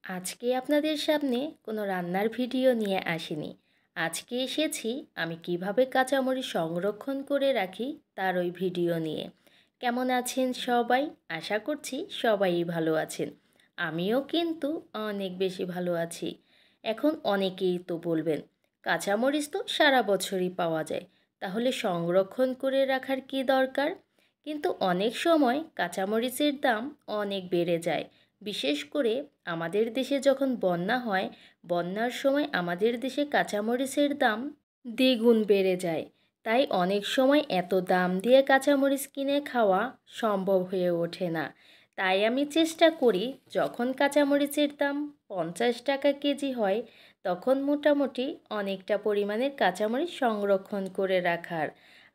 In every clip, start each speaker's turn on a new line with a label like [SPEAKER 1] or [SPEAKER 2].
[SPEAKER 1] আজকে আপনাদের সামনে কোনো রান্নার ভিডিও নিয়ে আসিনি। আজকে এসেছি আমি কিভাবে কাঁচামরিচ সংরক্ষণ করে রাখি তার ওই ভিডিও নিয়ে। কেমন আছেন সবাই? আশা করছি সবাই ভালো আছেন। আমিও কিন্তু অনেক বেশি ভালো আছি। এখন অনেকেই তো বলবেন, কাঁচামরিচ তো সারা বছরই পাওয়া যায়, তাহলে সংরক্ষণ করে রাখার কী দরকার? কিন্তু অনেক সময় কাঁচামরিচের দাম অনেক বেড়ে যায়। বিশেষ করে আমাদের দেশে যখন বন্যা হয়, বন্যার সময় আমাদের দেশে কাঁচামরিচের দাম দ্বিগুণ বেড়ে যায়। তাই অনেক সময় এত দাম দিয়ে কাঁচামরিচ কিনে খাওয়া সম্ভব হয়ে ওঠে না। তাই আমি চেষ্টা করি যখন কাঁচামরিচের দাম 50 টাকা কেজি হয়, তখন মোটামুটি অনেকটা পরিমাণের কাঁচামরিচ সংরক্ষণ করে রাখার।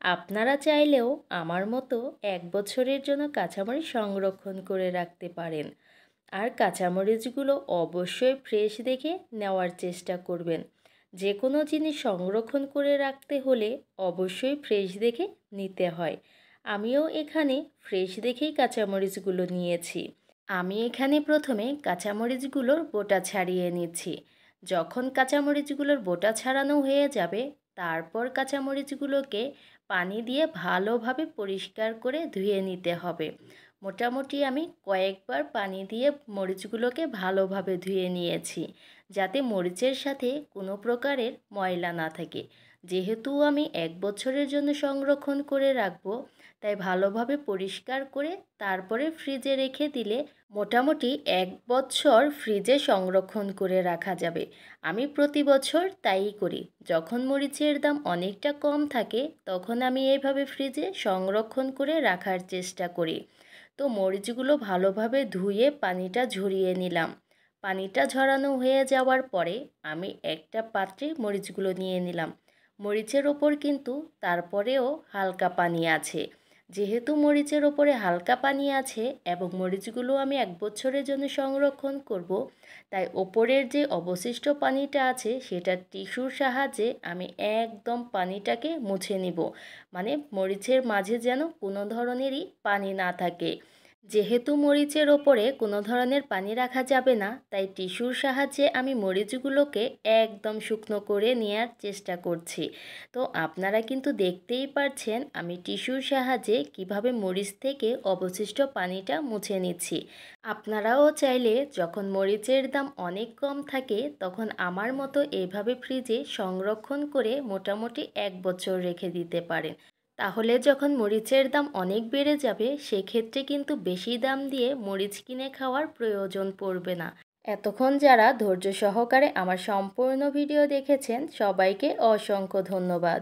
[SPEAKER 1] আপনারা চাইলেও আমার মতো 1 বছরের জন্য কাঁচামরিচ সংরক্ষণ করে রাখতে পারেন। আর কাঁচামরিচগুলো অবশ্যই ফ্রেশ দেখে নেওয়ার চেষ্টা করবেন। যে কোনো জিনিস সংরক্ষণ করে রাখতে হলে অবশ্যই ফ্রেশ দেখে নিতে হয়। আমিও এখানে ফ্রেশ দেখেই কাঁচামরিচগুলো নিয়েছি। আমি এখানে প্রথমে কাঁচামরিচগুলোর বোটা ছাড়িয়ে নিচ্ছি। যখন কাঁচামরিচগুলোর বোটা ছাড়ানো হয়ে যাবে, তারপর কাঁচামরিচগুলোকে পানি দিয়ে ভালোভাবে পরিষ্কার করে ধুয়ে নিতে হবে। মোটামুটি আমি কয়েকবার পানি দিয়ে মরিচগুলোকে ভালোভাবে ধুয়ে নিয়েছি, যাতে মরিচের সাথে কোনো প্রকারের ময়লা না থাকে। যেহেতু আমি 1 বছরের জন্য সংরক্ষণ করে রাখবো, তাই ভালোভাবে পরিষ্কার করে তারপরে ফ্রিজে রেখে দিলে মোটামুটি 1 বছর ফ্রিজে সংরক্ষণ করে রাখা যাবে। আমি প্রতি বছর তাই করি। যখন মরিচের দাম অনেকটা কম থাকে, তখন আমি এইভাবে ফ্রিজে সংরক্ষণ করে রাখার চেষ্টা করি। তো মরিচগুলো ভালোভাবে ধুয়ে পানিটা ঝরিয়ে নিলাম। পানিটা ঝরানো হয়ে যাওয়ার পরে আমি একটা পাত্রে মরিচগুলো নিয়ে নিলাম। মরিচের ওপর কিন্তু তারপরেও হালকা পানি আছে। যেহেতু মরিচের ওপরে হালকা পানি আছে এবং মরিচগুলো আমি 1 বছরের জন্য সংরক্ষণ করব, তাই ওপরের যে অবশিষ্ট পানিটা আছে সেটা টিস্যুর সাহায্যে আমি একদম পানিটাকে মুছে নিব। মানে মরিচের মাঝে যেন কোনো ধরনেরই পানি না থাকে। যেহেতু মরিচের ওপরে কোনো ধরনের পানি রাখা যাবে না, তাই টিস্যুর সাহায্যে আমি মরিচগুলোকে একদম শুকনো করে নেওয়ার চেষ্টা করছি। তো আপনারা কিন্তু দেখতেই পারছেন আমি টিস্যুর সাহায্যে কিভাবে মরিচ থেকে অবশিষ্ট পানিটা মুছে নিচ্ছি। আপনারাও চাইলে যখন মরিচের দাম অনেক কম থাকে, তখন আমার মতো এইভাবে ফ্রিজে সংরক্ষণ করে মোটামুটি 1 বছর রেখে দিতে পারেন। তাহলে যখন মরিচের দাম অনেক বেড়ে যাবে, সেক্ষেত্রে কিন্তু বেশি দাম দিয়ে মরিচ কিনে খাওয়ার প্রয়োজন পড়বে না। এতক্ষণ যারা ধৈর্য সহকারে আমার সম্পূর্ণ ভিডিও দেখেছেন, সবাইকে অসংখ্য ধন্যবাদ।